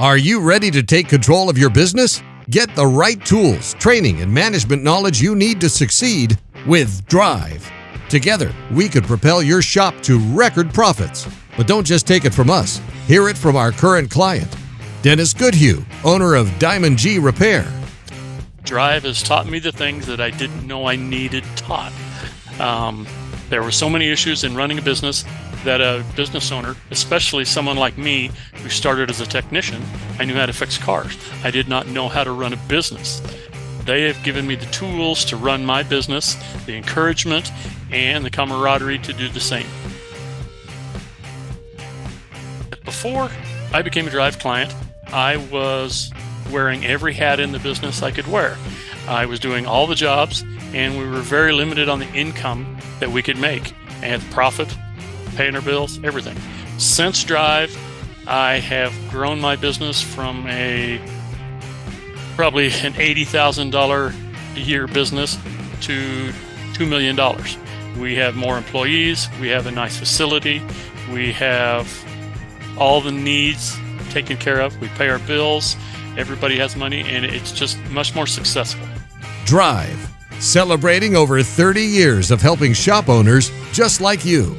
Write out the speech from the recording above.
Are you ready to take control of your business? Get the right tools, training, and management knowledge you need to succeed with Drive. Together, we could propel your shop to record profits. But don't just take it from us. Hear it from our current client, Dennis Goodhue, owner of Diamond G Repair. Drive has taught me the things that I didn't know I needed taught. There were so many issues in running a business that a business owner, especially someone like me who started as a technician, I knew how to fix cars. I did not know how to run a business. They have given me the tools to run my business, the encouragement, and the camaraderie to do the same. Before I became a Drive client, I was wearing every hat in the business I could wear. I was doing all the jobs, and we were very limited on the income that we could make and profit, paying our bills, everything. Since Drive, I have grown my business from probably an $80,000 a year business to $2 million. We have more employees, we have a nice facility, we have all the needs taken care of, we pay our bills, everybody has money, and it's just much more successful. Drive, celebrating over 30 years of helping shop owners just like you.